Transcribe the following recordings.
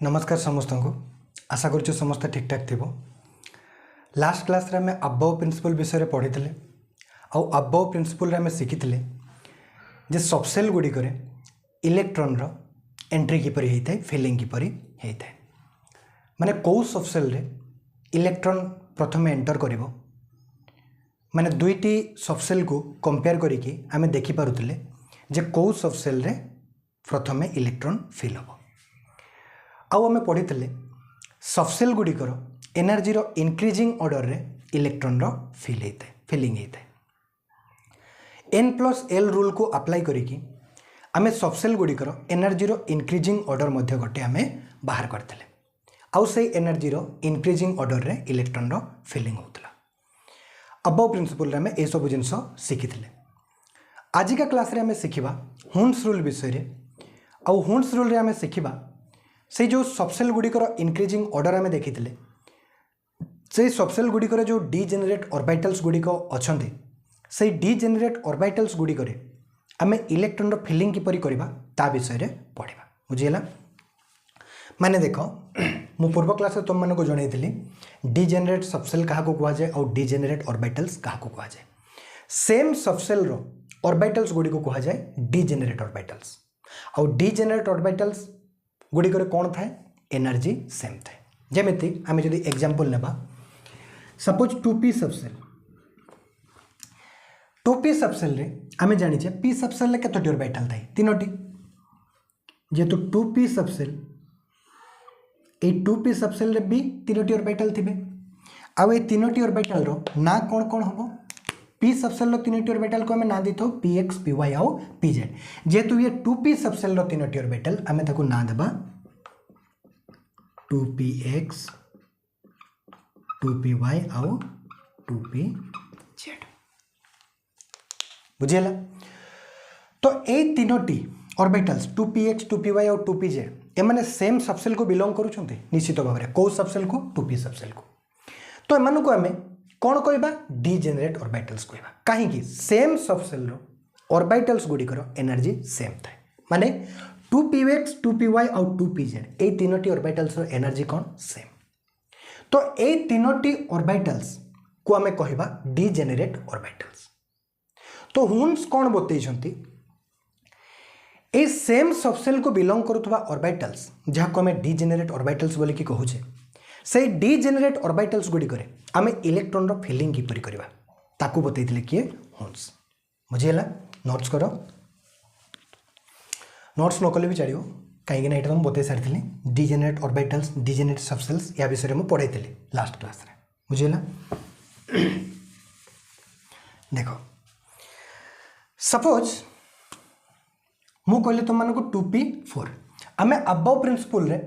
नमस्कार समस्त को आशा कर समस्त ठीक ठाक थी। लास्ट क्लास रे आमे अबव प्रिंसिपल विषय पढ़ी आउ अबव प्रिंसिपल आमे शिखी जे सबसेल गुड़िक इलेक्ट्रॉन रो एंट्री किपरि होता है, फिलिंग किपरि होता है, माने कौ सबसेल रे इलेक्ट्रॉन प्रथम एंटर करिवो, माने दुईटी सबसेल को कंपेयर करिके आमे देखि पारुतले जे कौ सबसेल रे प्रथमे इलेक्ट्रॉन फिल हो। आउ आमे पढ़ी सबसेल गुड़िकर एनर्जी रो इंक्रीजिंग ऑर्डर रे इलेक्ट्रॉन रो फिलिंग होता है। N+L रूल को अप्लाई करिकी आमे सबसेल गुड़िकर एनर्जी रो इंक्रीजिंग ऑर्डर मध्य गोटे आमे बाहर करते आउ से एनर्जी रो इंक्रीजिंग ऑर्डर रे इलेक्ट्रॉन रो फिलिंग होतला। अबव प्रिंसिपल रे आमे ए सब जिंस शिखिथिले। आज का क्लास रे आमे शिखिबा हुन्स रूल विषय रे। आउ हुन्स रूल रे आमे शिखिबा से जो सबसेल गुड़िकर इंक्रीजिंग ऑर्डर आमे देखिथिले, से सबसेल गुड़िकर जो डीजेनेरेट ऑर्बिटल्स गुड़िक अछंती, से डीजेनेरेट ऑर्बिटल्स गुड़िकर आमे इलेक्ट्रॉन रो फिलिंग किपरि करबा ता विषय रे पढ़िबा। बुझियला? माने देखो मु पूर्व क्लास रे तुम माने को जणैथिली डीजेनेरेट सबसेल कहा को कुआ जाय और डीजेनेरेट ऑर्बिटल्स कहा को कुआ जाय। सेम सबसेल रो ऑर्बिटल्स गुड़िक कुआ जाय डीजेनेरेट ऑर्बिटल्स। और डीजेनेरेट ऑर्बिटल्स गुड़िकर कौन थाए? एनर्जी सेम थाए। जेमिति आमे जदि एग्जांपल नेबा, suppose 2p subshell, 2p subshell रे आमे जानिछे p सबसेल रे केतोटी ऑर्बिटल थाए? तीनोटी। जेतु 2p सबसेल ए 2p सबसेल रे भी तीनोटी ऑर्बिटल थिबे। आउ ए तीनोटी ऑर्बिटल रो ना कौन कौन हबो? p सबसेल रो तीनोटी ऑर्बिटल को आमे ना दिथो px py आउ pz। जेतु ये 2p सबसेल रो तीनोटी ऑर्बिटल आमे ताको ना देबा 2px 2py आउ 2pz। बुझियला? तो ए तीनोटी ऑर्बिटल्स 2px 2py और 2pz ए माने सेम सबसेल को बिलोंग करूछंती निश्चित भाव में। को सबसेल को? 2p सबसेल को। तो एमानु को हमें कौन कहबा? डीजेनेरेट ऑर्बिटल्स कहबा। काहे कि सेम सबसेल रो ऑर्बिटल्स गुड़िकर एनर्जी सेम थाए, माने 2px 2py और 2pz ए तीनोटी ऑर्बिटल्स रो एनर्जी कौन? सेम। तो ए तीनोटी ऑर्बिटल्स को हमें कहबा डीजेनेरेट ऑर्बिटल्स। तो हुन्स कौन बतैछंती ए सेम सबसेल को बिलोंग करुवा ऑर्बिटल्स जहाँ को हमें डीजेनेरेट ऑर्बिटल्स बोली कि कहूचे, से डीजेनेरेट ऑर्बिटल्स गुड़िक आमे इलेक्ट्रॉन रो फिलिंग किपरि करबा ताकू बतैथिले किए? हुन्स। बुझियला? नोट्स करो। नोट्स न कले भी चलियो, कहीं ना एटा हम बतै सारिथिले डीजेनेरेट ऑर्बिटल्स डीजेनेरेट सबसेल्स या विषय में पढ़ाइथिले लास्ट क्लास रे। बुझियला? देखो सपोज मु कहले तुम मानको 2p4 आमे अबव प्रिंसिपल रे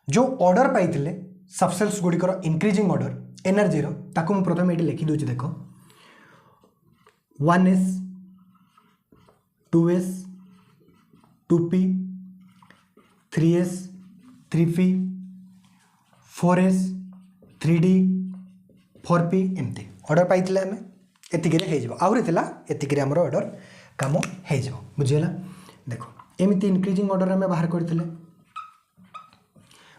जो ऑर्डर पाइथिले सबसेल्स गुड़िकर इंक्रीजिंग ऑर्डर एनर्जी रो ताकू मु प्रथम एटी लिखि दोछि। देखो 1s 2s 2p 3s 3p 4s 3d 4p एमती ऑर्डर पाइथिले आमे एतिके रे हे जबो। आउरी थिला एतिके रे हमरो ऑर्डर काम हे जबो। बुझियला? देखो एमिति इंक्रीजिंग ऑर्डर में बाहर करथिले,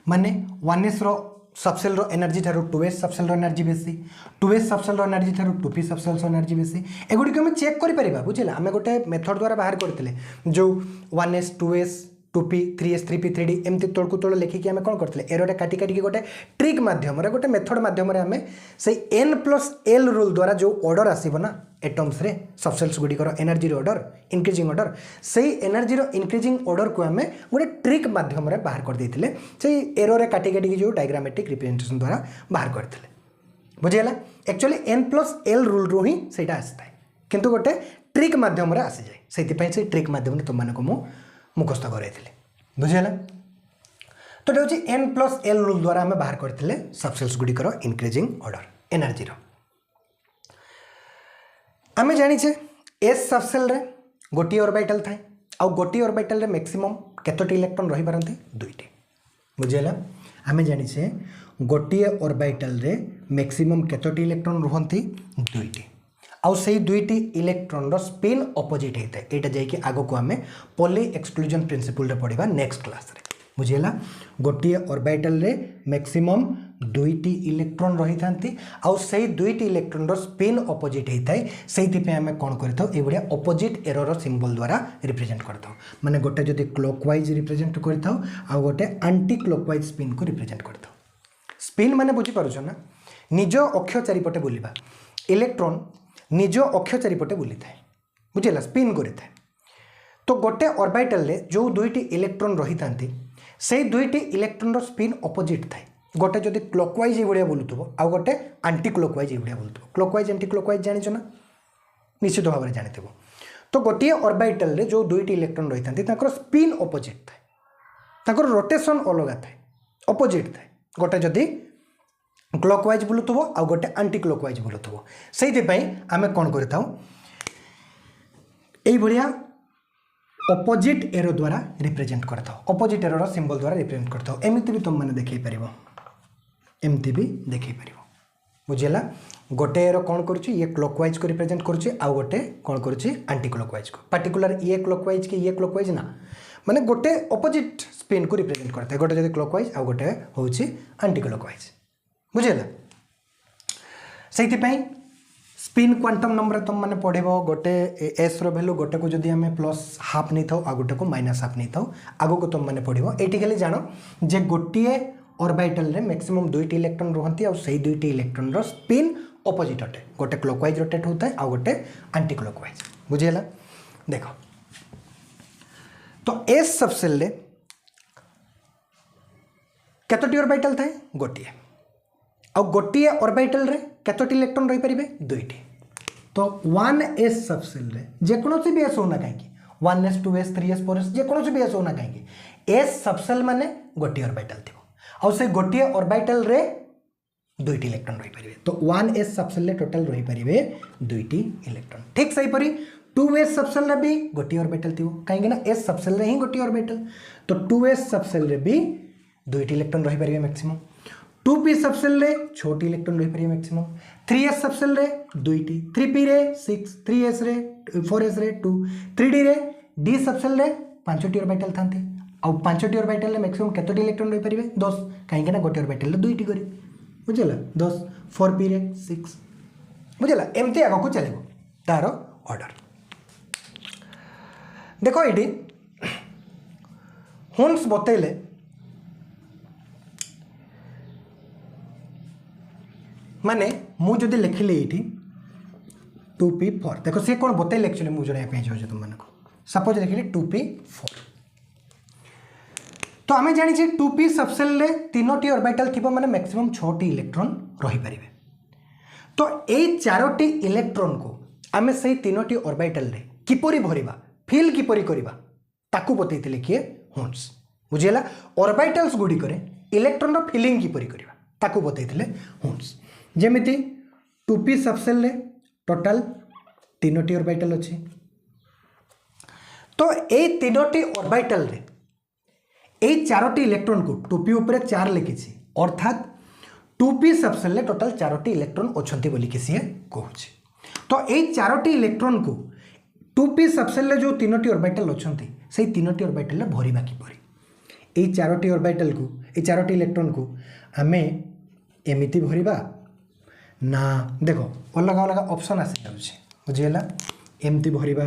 माने 1s रो सबसेल रो एनर्जी थारो 2s सबसेल रो एनर्जी बेसी, 2s सबसेल रो एनर्जी थारो 2p सबसेल रो एनर्जी बेसी। एगुडी को हम चेक करि परिबा। बुझिला? हमें गोटे मेथड द्वारा बाहर करथिले जो 1s 2s 2p 3s 3p 3d एमती तोड़कू तोड़ लिखिकी आम कौन करते एरोटा काटी काटिकी गोटे ट्रिक माध्यम गोटे मेथड माध्यम आम से N+L रूल द्वारा जो ऑर्डर आसब ना एटम्स रे सबसेल्स गुड़िकर एनर्जी ऑर्डर इंक्रीजिंग ऑर्डर से एनर्जी इंक्रीजिंग ऑर्डर को आम गोटे ट्रिक माध्यम बाहर कर देते से एरोरे काटी काटिकी जो डायग्रामेटिक रिप्रेजेंटेशन द्वारा बाहर करते। बुझीगला? एक्चुअली N+L रूल रू ही सहीटा आसता है किंतु गोटे ट्रिक माध्यम आसी जाए से ट्रिक माध्यम तुमको मुखस्त कराई। बुझीगला? तो ये N+L रूल द्वारा आम बाहर करते सबसेल्स गुड़िकर इंक्रीजिंग ऑर्डर एनर्जी रो। आम जानिचे एस सबसेल रे गोटी ऑर्बिटल थाए आ गोटी ऑर्बिटल रे मैक्सिमम केतोटी इलेक्ट्रॉन रही पारंती? दुईटी। बुझीगला? आम जानिचे गोटी ऑर्बिटल रे मैक्सिमम केतोटी इलेक्ट्रॉन रुहंती? दुईटी। आउ से दुईटी इलेक्ट्रॉन रो स्पिन अपोजिट होता है। यहाँ जाकि आग को आम पॉली एक्सक्लूजन प्रिंसिपल रे पढ़ा नेक्स्ट क्लास रे। बुझीगला गोटे ऑर्बिटल रे मैक्सिमम दुईटी इलेक्ट्रॉन रही थांती आउ से दुईटी इलेक्ट्रॉन रो स्पिन ऑपोजिट होता है से आम कौन कर ऑपोजिट एरर सिंबल द्वारा रिप्रेजेंट करता माने गोटे जदि क्लॉकवाइज रिप्रेजेंट करता आउ गोटे एंटी क्लॉकवाइज स्पिन को रिप्रेजेंट करता स्पिन माने बुझी पारुछ ना निज अक्ष चारिपटे बुलिबा इलेक्ट्रॉन निज अक्ष चारिपटे बुली थाए बुझेगा स्पिन करता तो गोटे ऑर्बिटल रे जो दुईटी इलेक्ट्रॉन रही थांती से दुईटी इलेक्ट्रॉन रो स्पिन ऑपोजिट थाए गोटे जदि क्लॉकवाइज ये बुलूथबो आउ गोटे एंटी क्लॉकवाइज ये बुलूथबो क्लॉकवाइज एंटी क्लॉकवाइज जानिछ ना निश्चित भाव में जानिथबो तो गोटे ऑर्बिटल रे जो दुईटी इलेक्ट्रॉन रही थांती ताकर स्पिन ऑपोजिट थाए ताकर रोटेशन अलग थाए ऑपोजिट थाए गोटे जदि क्लॉकवाइज बुलूथबो आउ गोटे एंटी क्लॉकवाइज बुलूथबो सेहि पई आमे कोन करथाउ एई भलिया ऑपोजिट एरो द्वारा रिप्रेजेंट करता ऑपोजिट एरो सिंबल द्वारा रिप्रेजेंट करता एमती भी तुम मैंने देखई पार एमती भी देखई पार बुझेगा गोटे एरो कौन करुच्ची ये क्लॉकवाइज को रिप्रेजेंट करुच्ची आउ गोटे कौन करुच्ची एंटी क्लॉकवाइज को पर्टिकुलर ये क्लॉकवाइज कि ये क्लॉकवाइज ना माने गोटे ऑपोजिट स्पिन को रिप्रेजेंट करता है गोटे जदि क्लॉकवाइज आउ गोटे होउची एंटी क्लॉकवाइज बुझेगा से स्पिन क्वांटम नंबर तुम मैंने पढ़ गोटे एस रैल्यू गोटे को जदि आम प्लस हाफ नहीं था आ गोटे को माइनस हाफ नहीं था आग को तुम मैंने पढ़ ये खाली जान जे गोटे ऑर्बिटल रे मैक्सिमम दुईटी इलेक्ट्रॉन रुहंती आ से दुईटी इलेक्ट्रॉन रो स्पिन ऑपोजिट अटे गोटे क्लॉकवाइज रोटेट होता है आ गोटे एंटी क्लॉकवाइज बुझेगा देख तो एस सबसेल रे केतोटी ऑर्बिटल थाए गोटे आ गोटे ऑर्बिटल रे केतोटी इलेक्ट्रॉन रही पारिबे दुईटी तो 1s सबसेल रे जेकोसी भी एस होना कहीं 1s 2s 3s 4s जेकोसी भी एस होना कहीं एस सबसेल माने गोटे ऑर्बिटल थिबो आ से गोटे ऑर्बिटल रे दुईटी इलेक्ट्रॉन रही पारिबे तो 1s सबसेल रे टोटल रही पारिबे दुईटी इलेक्ट्रॉन ठीक सही परी 2s सबसेल रे भी गोटे ऑर्बिटल थिबो कहीं ना s सबसेल रे ही गोटे ऑर्बिटल तो 2s सबसेल रे भी दुईटी इलेक्ट्रॉन रही पारिबे मैक्सिमम 2p सबसेल रे छोटी इलेक्ट्रॉन रही पारिबे मैक्सिमम 3s सबसेल रे दुईटी 3p रे 6 3s रे 4s रे 2 3d रे d सबसेल रे पांचटी ऑर्बिटल थांते आ पांचटी ऑर्बिटल रे मैक्सिमम केतोटी इलेक्ट्रॉन रही पारिबे 10 कहीं ना गोटे ऑर्बिटल रे दुईटी करी बुझला 10 4p रे 6 बुझला एमती आगो को चलेबो तार ऑर्डर देखो एडी हुन्स बतैले माने मु जदि लिखिली ये 2p4 देखो सी कौन बतैले एक्चुअली मुझे चाहिए तुम मानक सपोज लिखिली 2p4 तो आम जानी 2p सबसेल रे तीनोटी ऑर्बिटल थी माने मैक्सिमम 6टी इलेक्ट्रॉन रही पारिबे तो यही 4टी इलेक्ट्रॉन को आम से तीनोटी ऑर्बिटल रे किपरि भरिबा फिल किपरि करिबा ताकू बतैतिले किए हुन्स बुझिला ऑर्बिटल्स गुडी करे इलेक्ट्रॉन रो फिलिंग किपरि करिबा ताकू बतैतिले हुन्स जेमिति 2p सबसेल रे टोटल तीनोटी ऑर्बिटल अछि तो ए तीनोटी ऑर्बिटल रे ए 4टी इलेक्ट्रॉन को 2p ऊपर 4 लिखिछि अर्थात 2p सबसेल रे टोटल 4टी इलेक्ट्रॉन अछंती बोली कि से कहूछि तो ए 4टी इलेक्ट्रॉन को 2p सबसेल रे जो तीनोटी ऑर्बिटल अछंती से तीनोटी ऑर्बिटल रे भरिबा कि परी ए 4टी ऑर्बिटल को ए 4टी इलेक्ट्रॉन को आमे एमिति भरिबा ना देखो अलग अलग ऑप्शन आसी जाउछि बुझिला एमती भरिबा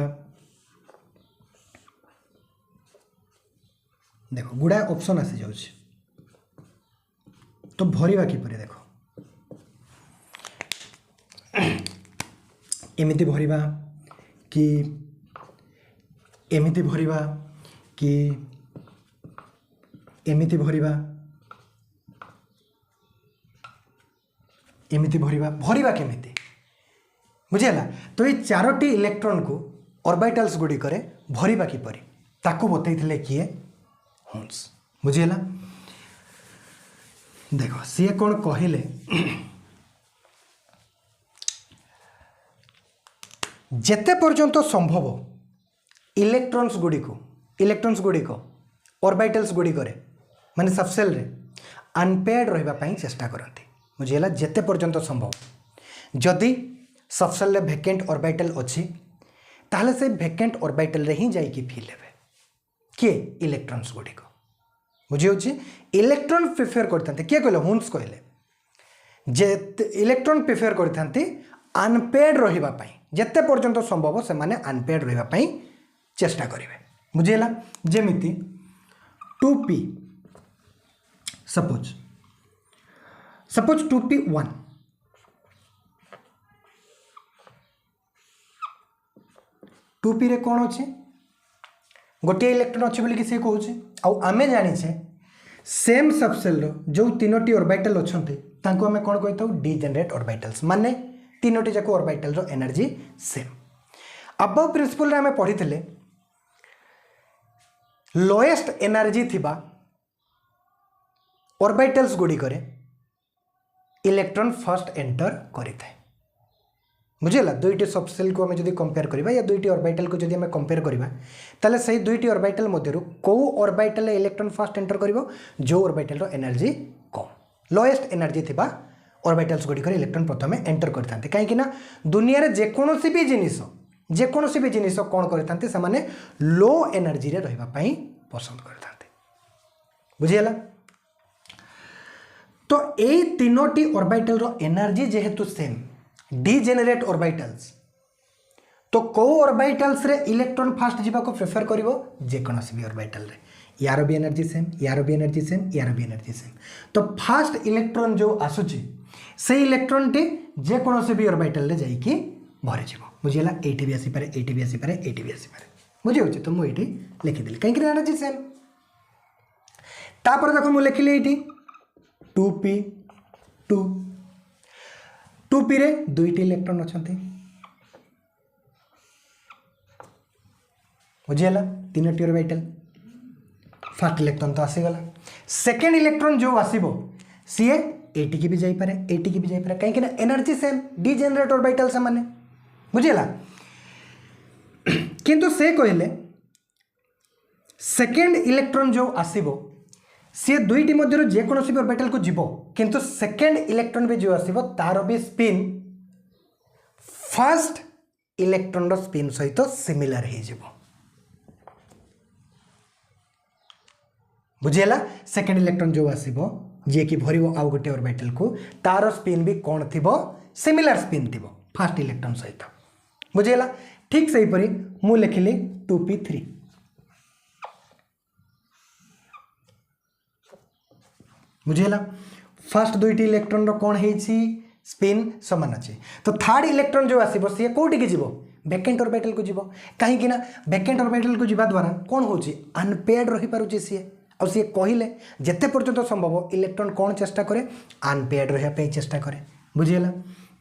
देखो गुड़ा ऑप्शन आसी जाउछि तो भरिबा कि परे देखो एमिति भरिबा कि एमिति भरिबा कि एमिति भरिबा एमिति भरिबा भरिबा केमिति बुझिला तो ये 4टी इलेक्ट्रॉन को ऑर्बिटल्स गुडी करे भरिबा कि परी ताकू बतैथिले किए हुन्स बुझिला देखो सी कौन कहले जेते पर्यंत संभव इलेक्ट्रॉन्स गुड़िक ऑर्बिटल्स गुड़िक माने सबसेल रे अनपेयर्ड रहिबा पई चेष्टा करंती बुझिला जेते पर्यंत संभव जदि सबसेल रे वेकेंट ऑर्बिटल अछि ताहले से वेकेंट ऑर्बिटल रे ही जाई कि फिल हेबे के इलेक्ट्रॉन्स गुड़िक बुझी होची इलेक्ट्रॉन प्रिफर करथांते किए कहले हुन्स कहले जे इलेक्ट्रॉन प्रिफर करथांते अनपेड रहिबा पई जत्ते पर्यंत संभव से माने अनपेड रहिबा पई चेष्टा करिवे बुझिला जेमिति 2p सपोज 2p1 2p रे कौन अच्छे गोटे इलेक्ट्रॉन अच्छे बोली से कहूँ आउ आमे जानिछे सेम सबसेल रो जो तीनोटी ऑर्बिटल अच्छे तांको आमे कौन कहता डिजेनरेट ऑर्बिटल्स माने तीनोटी जाक ऑर्बिटल रो एनर्जी सेम अबव प्रिंसिपल रे आमे पढ़िथिले लोएस्ट एनर्जी थिबा ऑर्बिटल्स गुडी करे इलेक्ट्रॉन फर्स्ट एंटर करिथाय बुझेला दुईटी सबसेल को आमे जदि कंपेयर करिबा या दुईटी ऑर्बिटल को जदि आमे कंपेयर करिबा ताले सही दुईटी ऑर्बिटल मध्यरु को ऑर्बिटल इलेक्ट्रॉन फर्स्ट एंटर करिवो जो ऑर्बिटल रो एनर्जी कम लोएस्ट एनर्जी थिबा ऑर्बिटल्स गुडी करे इलेक्ट्रॉन प्रथमे एंटर करथांते काहे कि ना दुनिया रे जे कोनोसी भी जिनिस कोन करथांते से माने लो एनर्जी रे रहिबा पई पसंद करथांते बुझियला तो ए तीनोटी ऑर्बिटल रो एनर्जी जेहेतु सेम डिजेनरेट ऑर्बिटल्स तो को ऑर्बिटल्स रे इलेक्ट्रॉन फास्ट जीवा को प्रेफर करिवो जे कोनोसी भी ऑर्बिटल रे यार भी एनर्जी सेम यार भी एनर्जी सेम यार भी एनर्जी सेम तो फास्ट इलेक्ट्रॉन जो आसुची से इलेक्ट्रॉन टी जे कोनोसी भी ऑर्बिटल रे जाई कि भरे जीवो बुझियला 80 भी आसी पारे 80 भी आसी पारे 80 भी आसी पारे बुझि होची तो मु एटी लिखि देली काहे कि एनर्जी सेम तापर देखो मु लिखिली एटी 2p रे दुईटी इलेक्ट्रॉन अछंती बुझियला तीनोटी ऑर्बिटल फर्स्ट इलेक्ट्रॉन तो आसी गला सेकंड इलेक्ट्रॉन जो आसीबो सीए 80 की भी जाई पारे 80 की भी जाई पारे काहे कि ना एनर्जी सेम डिजेनरेट ऑर्बिटल से माने बुझियला किंतु से कहले सेकंड इलेक्ट्रॉन जो आसीबो सी दुईटी मध्य जेकोसी भी ऑर्बिटल को जीव किंतु सेकेंड इलेक्ट्रॉन भी जो आसीबो तार भी स्पिन फर्स्ट इलेक्ट्रॉन रो स्पिन सहित सिमिलर हो जीवो बुझेला सेकेंड इलेक्ट्रॉन जो आसीबो जे कि भरिवो आउ गोटे ऑर्बिटल को तार स्पिन भी कौन थिबो सिमिलर स्पिन थिबो फर्स्ट इलेक्ट्रॉन सहित बुझेला ठीक सही परी मु लिखिली 2p3 बुझेला फर्स्ट दुईटी इलेक्ट्रॉन रो कौन हेछि स्पिन समान अछि तो थर्ड इलेक्ट्रॉन जो आसीबो सी कोठी के जीवो वैकेंट ऑर्बिटल को जीवो काहे कि ना वैकेंट ऑर्बिटल को जीवा द्वारा कौन होछि अनपेयर्ड रहि पारुछि सी और सी कहले जते पर्यंत संभव इलेक्ट्रॉन कौन चेष्टा करे अनपेयर्ड रहिया पे चेष्टा करे बुझेला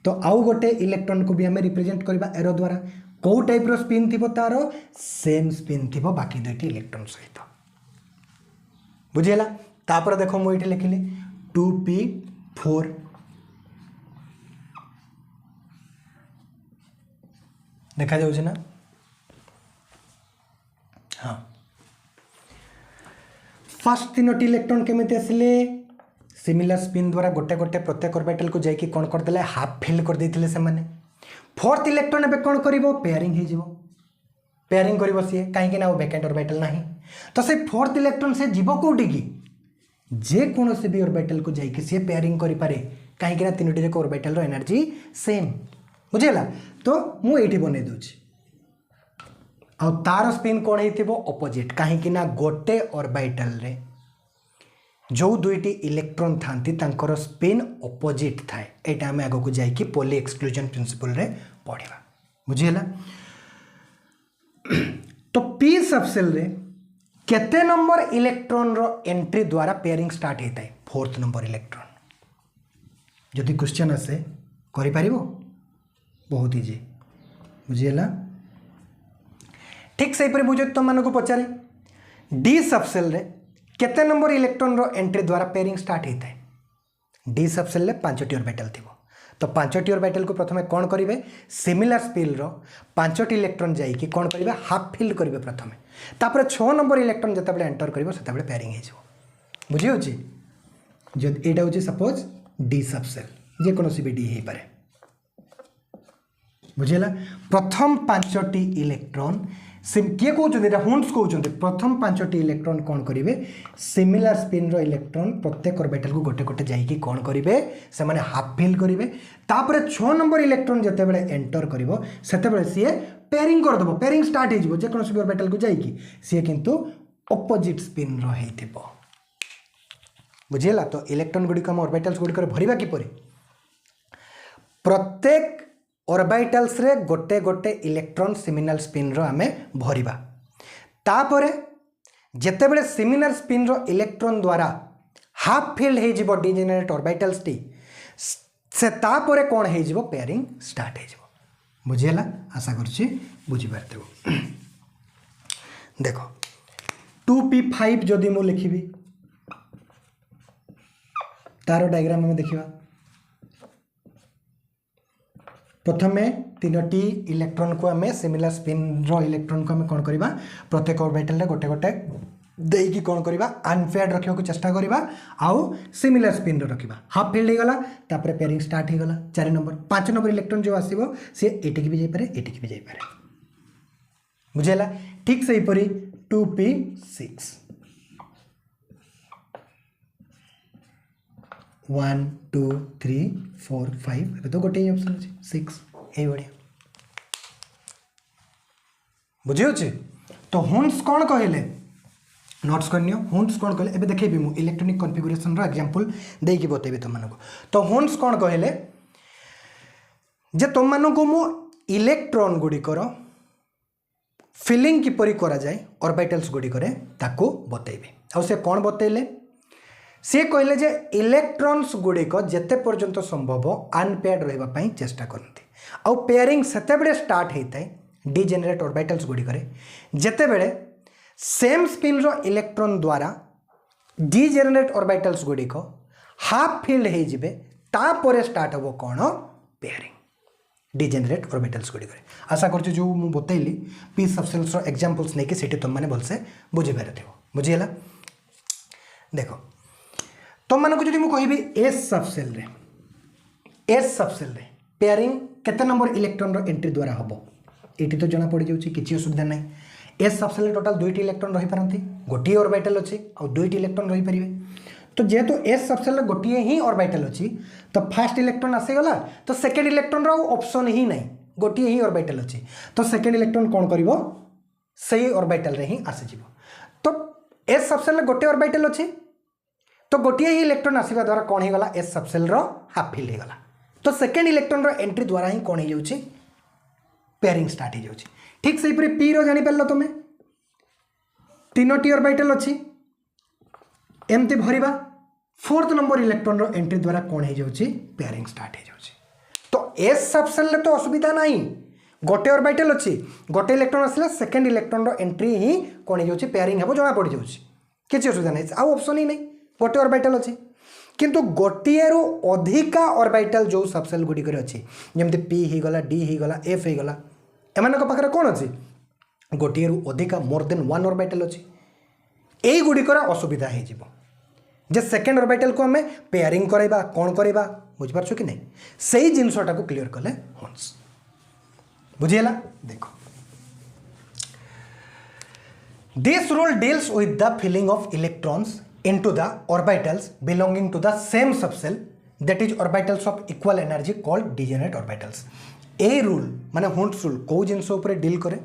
तो आउ गोटे इलेक्ट्रॉन को भी हमें रिप्रेजेंट करबा एरो द्वारा को टाइप रो स्पिन थिबो तारो सेम स्पिन थिबो बाकी दुईटी इलेक्ट्रॉन सहित बुझेला तापर देखो मु इटे लिखिली 2p4 देखा जाउछ ना हाँ फर्स्ट तीनोटी इलेक्ट्रॉन केमिति आसिले सिमिलर स्पिन द्वारा गोटे गोटे प्रत्येक ऑर्बिटल को जाइए कौन करदे हाफ फिल कर देथिले से माने फोर्थ इलेक्ट्रॉन एबे कौन करिवो पेयरिंग हे जीवो पेयरिंग करिवो सी काहे ना वैकेंट ऑर्बिटल नाही तो से फोर्थ इलेक्ट्रॉन से जीवो कोठी की जे कौन से भी ऑर्बिटल को जाइए सी पेयरिंग करि पारे काहे कि ना तीनोटी जाक ऑर्बिटल रो एनर्जी सेम बुझेला तो मु एठी बने दोछि आ तार स्पिन कौन हेतिबो ऑपोजिट काहे कि ना गोटे ऑर्बिटल रे जो दुईटी इलेक्ट्रॉन थांती तांकर स्पिन ऑपोजिट थाए एटा हम आगो को जाई कि पॉली एक्सक्लूजन प्रिंसिपल रे पढ़िबा बुझियला तो पी सबसेल रे केते नंबर इलेक्ट्रॉन रो एंट्री द्वारा पेयरिंग स्टार्ट हेता है फोर्थ नंबर इलेक्ट्रॉन जदि क्वेश्चन आसे करि पारिबो बहुत इजी बुझियला ठीक सही पर बुझे तुम मानको पचारे डी सबसेल रे केते नंबर इलेक्ट्रॉन रो एंट्री द्वारा पेयरिंग स्टार्ट हेता है डी सबसेल रे 5टी ऑर्बिटल थिबो तो 5टी ऑर्बिटल को प्रथमे कोन करिवे सिमिलर स्पिन रो 5टी इलेक्ट्रॉन जाई कि कोन करिवे हाफ फिल करिवे प्रथमे तापर 6 नंबर इलेक्ट्रॉन जते बेले एंटर करिवो सेते बेले पेयरिंग हे जिवो बुझी होची जद एटा होची सपोज डी सबसेल जे कोनोसी भी डी हे पारे बुझिला प्रथम 5टी इलेक्ट्रॉन किए कहते हुंड्स कहते प्रथम 5टी इलेक्ट्रॉन कौन करेंगे सिमिलर स्पिन रो इलेक्ट्रॉन प्रत्येक ऑर्बिटल को गोटे गोटे जाइए कौन करेंगे से माने हाफ फिल करेंगे तापर 6 नंबर इलेक्ट्रॉन जिते बड़े एंटर करिवो सेते बड़े सी पेयरिंग कर देबो पेयरिंग स्टार्ट हो जे कोनोसी ऑर्बिटल को जाइए सी किंतु ऑपोजिट स्पिन रो हेतिबो बुझिला। तो इलेक्ट्रॉन गुडी हम ऑर्बिटल्स गुडी कर भरिबा किपरि प्रत्येक ऑर्बिटल्स रे गोटे गोटे इलेक्ट्रॉन सिमिलर स्पिन रो आमे भरिबा तापरे जेते बेले सिमिलर स्पिन रो इलेक्ट्रॉन द्वारा हाफ फिल्ड हे जिवो डिजेनरेट ऑर्बिटल्स टी से तापरे कोन हे जिवो पेयरिंग स्टार्ट हे जिवो बुझिला। आशा करछि बुझि पारतेबो। देखो 2p5 जदि मु लिखिबी तारो डायग्राम में देखिबा प्रथमे 3टी इलेक्ट्रॉन को आम सिमिलर स्पिन रो इलेक्ट्रॉन को आम कौन करवा प्रत्येक ऑर्बिटल रे गोटे गोटे देकी कौन करवा अनपेयर्ड रखिया को चेष्टा करवा आउ सिमिलर स्पिन रो रखिबा हाफ फिल्ड हे गला तापर पेयरिंग स्टार्ट हे गला 4 नंबर 5 नंबर इलेक्ट्रॉन जो आसीबो से एटिक भी जाई पारे एटिक भी जाई पारे बुझेला। ठीक सही परी 2p6 1 2 3 4 5 तो गोटे ऑप्शन अच्छे 6 ये बढ़िया बुझे अच्छे। तो हुंड्स कौन कहले नोट्स करनियो हुंड्स कौन कहले एबे देखेबी मु इलेक्ट्रॉनिक कॉन्फ़िगरेशन रो एग्जांपल देकी बतेबी तुम मानको। तो हुंड्स कौन कहले जे तुम मानको मु इलेक्ट्रॉन गुडी करो फिलिंग किपरि करा जाय ऑर्बिटल्स गुडी करे ताको बतेबी आ से कौन बतेले सी कहले जे इलेक्ट्रॉन्स गुड़िक जेते पर्यंत संभव अनपेयर्ड रही चेष्टा करती आउ पेयरिंग सेते बेले स्टार्ट होता है डिजेनरेट ऑर्बिटल्स गुड़िक जेते बेले सेम स्पिन रो इलेक्ट्रॉन द्वारा डिजेनरेट ऑर्बिटल्स गुड़िक हाफ फिल्ड हो जिबे तापरे स्टार्ट हो कौन पेयरिंग डिजेनरेट ऑर्बिटल्स गुड़िक। आशा कर जो मु बतैली पी सबसेल्स रो एग्जांपल्स नहीं कि सेठी तुम माने भलसे बुझी पारथिबो बुझिला। देखो तुम मानको जदि मु कहबी एस सबसेल रे पेयरिंग केते नंबर इलेक्ट्रॉन रो एंट्री द्वारा हबो एटी तो जना पड़ी जाउची किछि असुविधा नै। एस सबसेल रे टोटल 2टी इलेक्ट्रॉन रही पारंती गोटी ऑर्बिटल अछि और 2टी इलेक्ट्रॉन रही परिबे। तो जेहेतु एस सबसेल रे गोटी ही ऑर्बिटल अछि तो फर्स्ट इलेक्ट्रॉन आसे गला तो सेकंड इलेक्ट्रॉन रो ऑप्शन ही नै गोटी ही ऑर्बिटल अछि तो सेकंड इलेक्ट्रॉन कोन करिवो सही ऑर्बिटल रे ही आसे जिवो। तो एस सबसेल रे गोटे ऑर्बिटल अछि तो गोटे ही इलेक्ट्रॉन आसवा द्वारा कौन होगा एस सबसेल रो हाफ फिल्ड होगा तो सेकेंड इलेक्ट्रॉन रो एंट्री द्वारा ही कौन हो पेयरिंग स्टार्ट हो। ठीक से पी रो जानी पारल तुम 3टी ऑर्बिटल अच्छी एमती भरिबा 4th नंबर इलेक्ट्रॉन रो एंट्री द्वारा कौन हो पेयरिंग स्टार्ट हो। तो एस सबसेल रे तो असुविधा नहीं गोटे ऑर्बिटल अच्छी गोटे इलेक्ट्रॉन आसला सेकेंड इलेक्ट्रॉन रो एंट्री ही कौन हो पेयरिंग हम जना पड़ जाऊँ किसी असुविधा नहीं आउ ऑप्शन ही नहीं गोटे ऑर्बिटल अच्छी किंतु गोटे रु अधिका ऑर्बिटल जो सबसेल गुडी करे अच्छी जमते पी ही गला डी ही गला एफ ही गला एमान को पाखरे कोन अच्छी गोटे रु अधिका मोर देन 1 ऑर्बिटल अच्छी एई गुडी करा असुविधा हे जिवो जे सेकंड ऑर्बिटल को हमें पेयरिंग करैबा कोन करैबा बुझ पारछो कि नहीं सही जिंसटा को क्लियर करले होन्स बुझियला। देखो this rule deals with the filling of electrons into the orbitals belonging to the same subcell that is orbitals of equal energy called degenerate orbitals। A rule माने हुंड्स रूल को जिनस ऊपर डील करे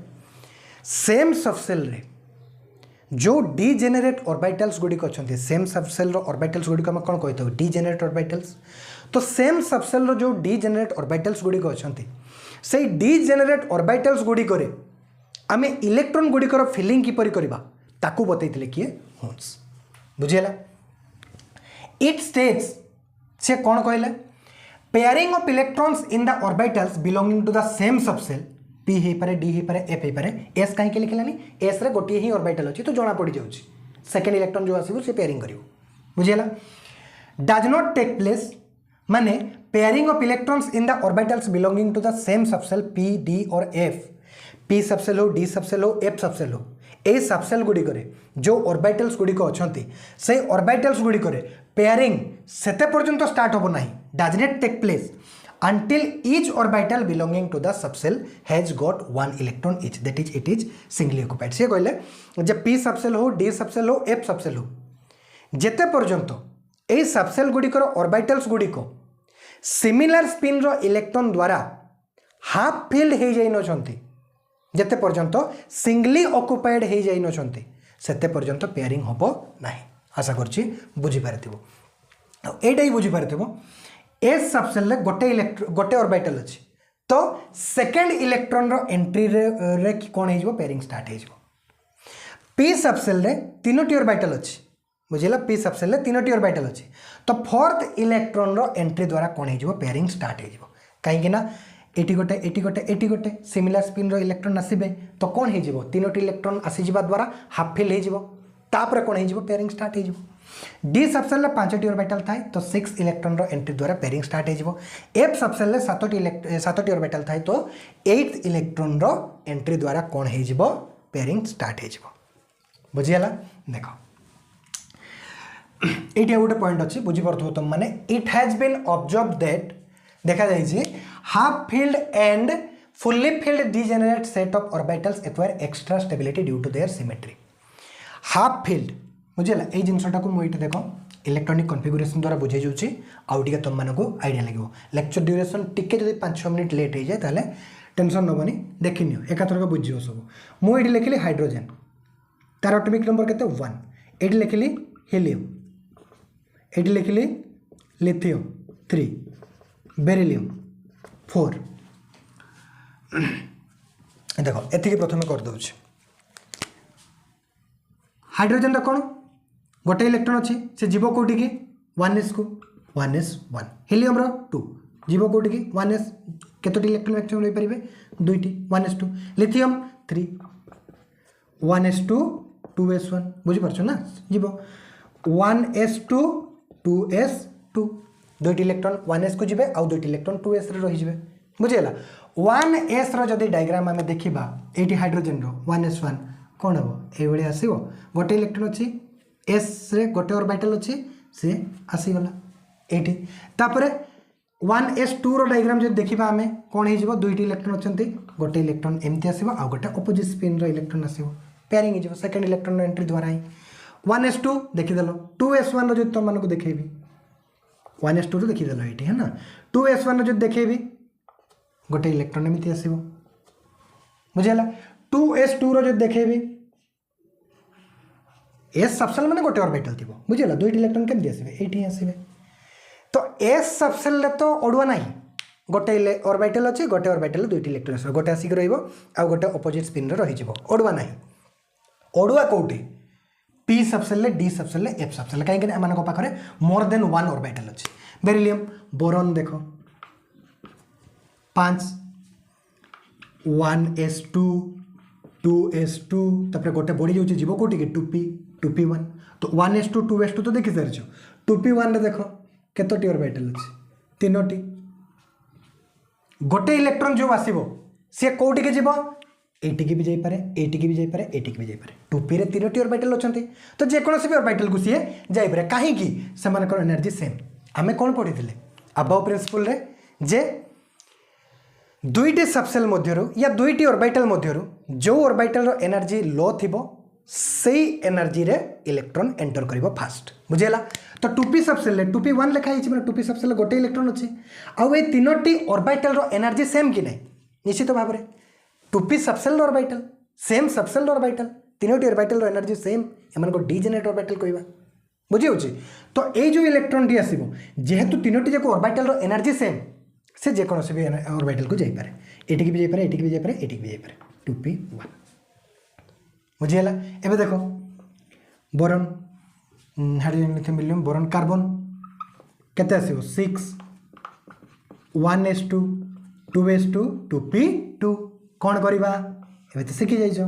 same subshell रे जो degenerate orbitals गुडी अच्छे same subshell रो orbitals गुडी हम कौन कहते डिजेनरेट ऑर्बिटल्स। तो सेम सबसेल रो जो डिजेनरेट ऑर्बिटल्स गुडी अच्छे से डिजेनरेट ऑर्बिटल्स गुडी करे आमे इलेक्ट्रॉन गुडी कर फिलिंग किपरि करबा ताकू बतैतिले किए हुंड्स बुझेला। इट स्टेट्स से कौन कहले pairing of electrons in the orbitals belonging to the same subshell p हे पारे डी हे पारे एफ हे पारे एस कहीं के लिखलानी एस रे गोटे ही ऑर्बिटल अच्छी तो जना पड़ जाउची सेकेंड इलेक्ट्रॉन जो आसीबो से पेयरिंग करिवो बुझेला। डज नॉट टेक प्लेस माने pairing of electrons in the orbitals belonging to the same subshell p d और एफ पी सबसेल हो डी सबसेल हो एफ सबसेल हो ए सबसेल गुडी करे जो ऑर्बिटल्स गुडी को अछंती से ऑर्बिटल्स गुडी करे पेयरिंग सेते पर्यंत स्टार्ट होबो नाही does not take place until each orbital belonging to the subshell has got one electron each, that is it is singly occupied। से कहले जे p सबसेल हो, d सबसेल हो, f सबसेल हो, जेते पर्यंत ए सबसेल गुड़िकर ऑर्बिटल्स गुड़िक सिमिलर स्पिन रो electron द्वारा half filled हो जाई नछंती, जेते पर्यंत सिंगली ऑक्युपाइड हो जाई नछंती सेते पर्यंत पेयरिंग होबो नाही। आशा करछि बुझी पारथिबो। एटा ही बुझी पारथिबो एस सबसेल गोटे ऑर्बिटल अच्छी तो सेकेंड इलेक्ट्रॉन रो एंट्री रे कौन हो पेयरिंग स्टार्ट हो। पी सबसेल रे तीनोटी ऑर्बिटल अच्छी, बुझिला, पी सबसेल रे तीनोटी ऑर्बिटल अच्छी तो फोर्थ इलेक्ट्रॉन रो एंट्री द्वारा कौन हो पेयरिंग स्टार्ट हो। कहीं ना एटी गोटे एटी गोटे एटी गोटे सिमिलर स्पिन रो इलेक्ट्रॉन आसबे तो कौन हो तीनोटी इलेक्ट्रॉन आसीजा द्वारा हाफ फिल हो तापर कौन हो पेयरिंग स्टार्ट हो। डी सबसेल रे 5टी ऑर्बिटल थाए तो 6 इलेक्ट्रॉन रो एंट्री द्वारा पेयरिंग स्टार्ट हो। एफ सबसेल रे 7टी ऑर्बिटल थाए तो 8th इलेक्ट्रॉन रो एंट्री द्वारा कौन हो पेयरिंग स्टार्ट हो। बुझीगला। देख ये गोटे पॉइंट अच्छी बुझी पार्थो तुम माने it has been observe that देखा जाइए half filled and fully filled degenerate set of orbitals acquire extra stability due to their symmetry. Half filled बुझेगा ये जिनटा को मुझे देख इलेक्ट्रॉनिक कॉन्फ़िगरेशन द्वारा बुझे जाऊँगी आउ टे तुम मानक आइडिया लगे। लेक्चर ड्यूरेशन टिके जब 5-6 मिनट लेट हो जाए ताले टेंशन नबनी देखनी एकाथरक बुझे सब। मुझे लिखिली हाइड्रोजेन तार एटॉमिक नंबर के 1, ये लिखिली हीलियम, ये लिखिली लिथियम 3, बेरिलियम 4। देख एति प्रथम करदे हाइड्रोजेन कौन गोटे इलेक्ट्रॉन अच्छी से जीव कौटी की 1s को 1s 1। हीलियम 2 जीव कौटी की 1s केतोटी इलेक्ट्रॉन एक्सचेंज हो पारे 2टी 1s2। लिथियम 3 1s2 2s1 बुझी पारछ ना जीव 1s2 2s2 2टी इलेक्ट्रॉन 1s को जीवे आउ 2टी इलेक्ट्रॉन 2s रे रही जिवे। बुझीगला। 1s रो जदी डायग्राम आमे देखिबा एटी हाइड्रोजन रो 1s1 कौन हम ये आसो गोटे इलेक्ट्रॉन अच्छी एस रे गोटे ऑर्बिटल अच्छी सी आसीगला ये तापर 1s2 रो डायग्राम जो देखा आम कौन हो 2टी इलेक्ट्रॉन अच्छे गोटे इलेक्ट्रॉन एमती आसो आ गोटे अपोजिट स्पिन रो इलेक्ट्रॉन आसो पेयरिंग हो सेकेंड इलेक्ट्रॉन एंट्री द्वारा ही 1s2 देखीदेल 2s1 जो तुम मानक देखेबी 1s2 देखीदेल ये है ना 2s1 जो देखेबी गोटे इलेक्ट्रॉन एमती आसो। बुझेगा। 2s2 रो जो देखेबी एस सबसेल माने गोटे ऑर्बिटल थी बुझेगा 2टी इलेक्ट्रॉन केमती आसबे एठी आसबे तो एस सबसेल रे तो ओडुआ नाही गोटे ऑर्बिटल अच्छे गोटे ऑर्बिटल 2टी इलेक्ट्रॉन आसबे गोटे आसिक रहिबो आ गोटे अपोजिट स्पिन रे रहि जिवो ओडुआ नाही। ओडुआ कोठी पी सबसेल रे डी सबसेल रे एफ सबसेल काहे कि एमानक पाखरे मोर देन 1 ऑर्बिटल अच्छे। बेरिलियम बोरॉन देखो 5 1s2 2s2 तापर गोटे बढ़ी जाऊँ जीव कौटी के 2p1 तो 1s2 2s2 तो देखी सारी 2p1 रे देख केतोटी ऑर्बिटल अच्छे 3टी गोटे इलेक्ट्रॉन जो आसो सी कौटी के जीव एटी की भी जापे एटी की भी जापे एटी की भी जापे 2p रे 3टी ऑर्बिटल अच्छा तो जेकोसी भी ऑर्बिटल को सी जापे कहीं से एनर्जी सेम आम कौन पढ़ी अबव प्रिंसिपल रे जे 2टी सबसेल मध्यरु या 2टी ऑर्बिटल मध्यरु जो ऑर्बिटल रो एनर्जी लो थिबो सेई एनर्जी रे इलेक्ट्रॉन एंटर करिवो फास्ट। बुझेला। तो 2p सबसेल रे 2p1 लिखा हिची माने 2p सबसेल गोटे इलेक्ट्रॉन अछि आ ए तीनोटी ऑर्बिटल रो एनर्जी सेम कि नै निश्चित भाव रे 2p subshell orbital same subshell orbital तीनोटी ऑर्बिटल रो एनर्जी सेम एमन को डिजेनरेट ऑर्बिटल कहबा बुझी होची। तो ए जो इलेक्ट्रॉन टी आसीबो जेहेतु तीनोटी जाको ऑर्बिटल रो एनर्जी सेम से जेकोसी भी ऑर्बिटल को जापे एटी की भी जापे एटी की भी जापे एटी की भी जापे 2p1 बुझीगला। एबे देखो boron hydrogen lithium beryllium boron carbon केते आसीबो 6 1s2 2s2 2p2 कौन करवा एबे तो सीखी जाइछ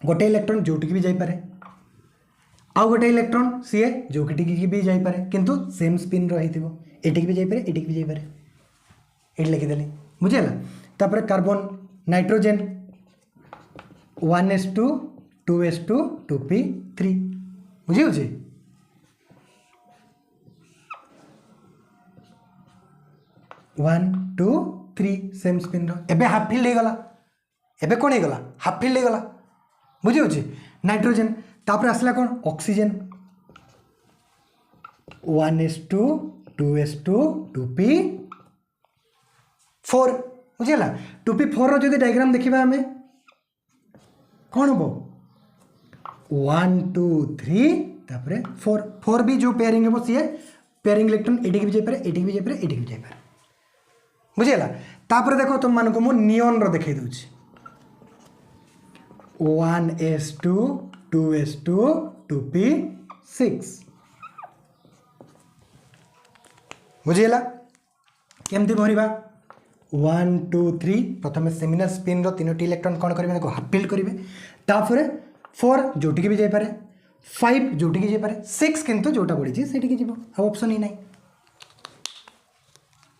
गोटे इलेक्ट्रॉन जोटी की भी जापे आउ गोटे इलेक्ट्रॉन सी जो की भी जापे किंतु सेम स्पिन रही एटी भी जापे एटी भी जापे ये लिखिदेली बुझेगा। तापर carbon nitrogen 1s2 2s2 2p3 बुझी 1 2 3 सेम स्पिन एबे हाफ फिल्ड हो गला एबे कौन हो गला हाफ फिल्ड हो गला बुझी होची नाइट्रोजन तापर आसला कौन oxygen 1s2 2s2 2p4 बुझीगला 2p4 रो जदि डायग्राम देखिबा हमें कौन हो 1 2 3 तापर 4 भी जो पेयरिंग है सी पेयरिंग इलेक्ट्रॉन एडी भी जाई पारे एडी भी जाई पारे एडी भी जाई पारे बुझीगला तापर देखो तुम मानको मु नियॉन रो देखाई दूची 1s2 2s2 2p6 बुझीगला केमती भरिबा 1 2 3 प्रथम सेमिनल स्पिन रो तीनोटी इलेक्ट्रॉन कौन करेंगे देखो हाफ फिल्ड करेंगे तापर 4 जोटिकी भी जाई पारे 5 जोटिकी जाई पारे 6 किंतु जोटा पड़ी से जीव अब ऑप्शन ही नहीं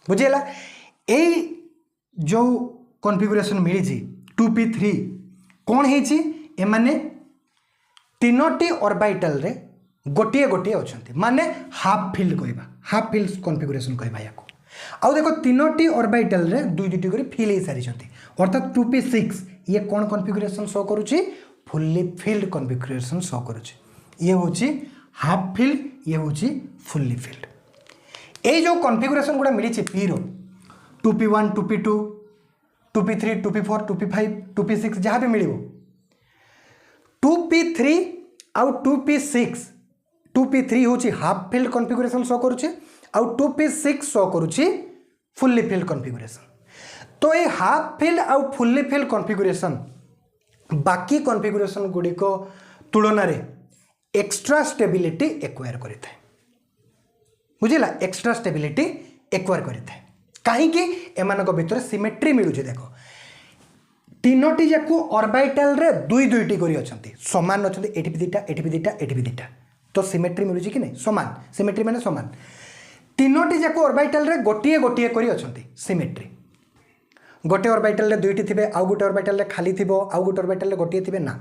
बुझीगला ए जो कॉन्फ़िगरेशन मिली 2p3 कौन है एमाने तीनोटी ऑर्बिटल रे गोटे गोटे अच्छा माने हाफ फिल्ड कहवा हाफ फिल्ड कॉन्फ़िगरेशन कहवा या आउ देखो तीनोटी ऑर्बिटल रे दुई दुईटी कर फिल हो सारी अर्थात 2p6 ये कौन कॉन्फ़िगरेशन शो करुच्ची फुल्ली फिल्ड कॉन्फ़िगरेशन शो करुच्ची ये होची हाफ फिल्ड ये होची फुल्ली फिल्ड ये जो कॉन्फ़िगरेशन गुड़ा मिली पी रो 2p1 2p2 2p3 2p4 2p5 2p6 जहाँ भी मिल 2p3 आउ 2p3 हूँ हाफ फिल्ड कॉन्फ़िगरेशन शो करुच्चे आउ 2p6 शो करुच्ची फुल्ली फिल्ड कॉन्फ़िगरेशन तो ये हाफ फिल्ड आउ फुल्ली फिल्ड कॉन्फ़िगरेशन बाकी कॉन्फ़िगरेशन गुड़िक तुलन एक्स्ट्रा स्टेबिलिटी एक्वायर करता है बुझिला एक्स्ट्रा स्टेबिलिटी एक्वायर करता है कहीं एमानक भितर सिमेट्री मिलूँ देखो तीनोटी जाक ऑर्बिटल रे दुई दुईटी करी अछंती समान अछंती एठी भी दिटा एठी भी दिटा एठी भी दिटा तो सिमेट्री मिलूँ कि नहीं समान सिमेट्री माने समान तीनोटी जाक ऑर्बिटल रे गोटिए गोटिए करी अछंती सिमेट्री गोटे ऑर्बिटल रे दुईटी थिबे आउ गोटे ऑर्बिटल रे खाली थिबो आउ गोटे ऑर्बिटल रे गोटिए थिबे ना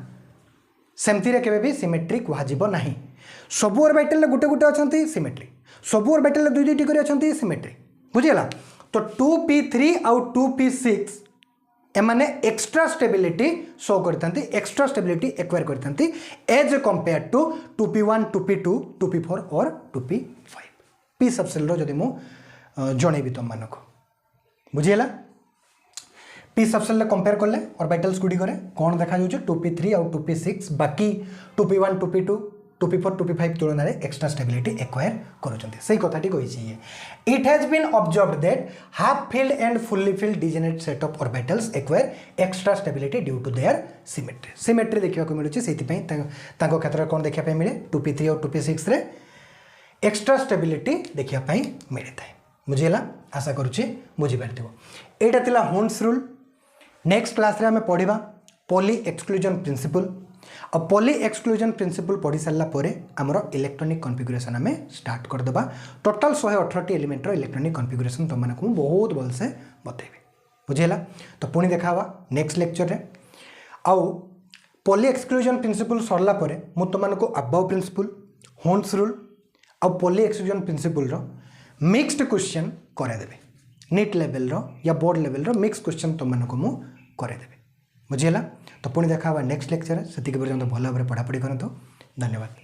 सेमती रे केबे भी सिमेट्री कुहाजिबो नाही सबु ऑर्बिटल रे गोटे गोटे अछंती सिमेट्री सबु ऑर्बिटल रे दुई दुईटी करी अछंती सिमेट्री बुझिला तो 2p3 आउ 2p6 एमाने एक्स्ट्रा स्टेबिलिटी शो करते एक्स्ट्रा स्टेबिलिटी एक्वायर करते as compare to 2p1 2p2 2p4 और 2p5 पी सबसेल जदि मु जनइबी तुम मानक बुझीगला पी सबसेल कंपेयर कले ऑर्बिटल्स गुड़िक कौन देखा 2p3 आउ 2p6 बाकी 2p1 2p2 2p4 2p5 तुलन में एक्स्ट्रा स्टेबिलिटी एक्वायर करुँचे कथाटी कही it has been observed that half filled and fully filled degenerate set of orbitals acquire extra stability due to their symmetry symmetry देखा मिलूँ से क्षेत्र कौन देखा मिले 2p3 और 2p6 रे एक्स्ट्रा स्टेबिलिटी देखा मिलता है बुझीगला आशा करुच्ची बुझीपार यहाँ थिला होन्स रूल नेक्स्ट क्लास रे हमें पढ़ा पॉली एक्सक्लूजन प्रिंसिपल और पॉली एक्सक्लूजन प्रिंसिपल पढ़ी सारा आमर इलेक्ट्रोनिक कॉन्फ़िगरेशन आम स्टार्ट करदेबा टोटाल 118 एलिमेंटर इलेक्ट्रोनिक कॉन्फ़िगरेशन तुम मानक बहुत भलसे बतेबी बुझीगला तो पुणी देखा नेक्स्ट लेक्चर रे आउ पॉली एक्सक्लूजन प्रिंसिपल सरला मु तुमको अबाव प्रिंसिपल होन्स रूल आउ Pauli exclusion principle mixed question करादेवी नीट लेवल या बोर्ड लेवल मिक्स क्वेश्चन तुम मानक मु करादेवी बुझीगला तो पुणी देखा नेक्स्ट लेक्चर से पर्यटन भल भाव पढ़ापढ़ी करूँ धन्यवाद।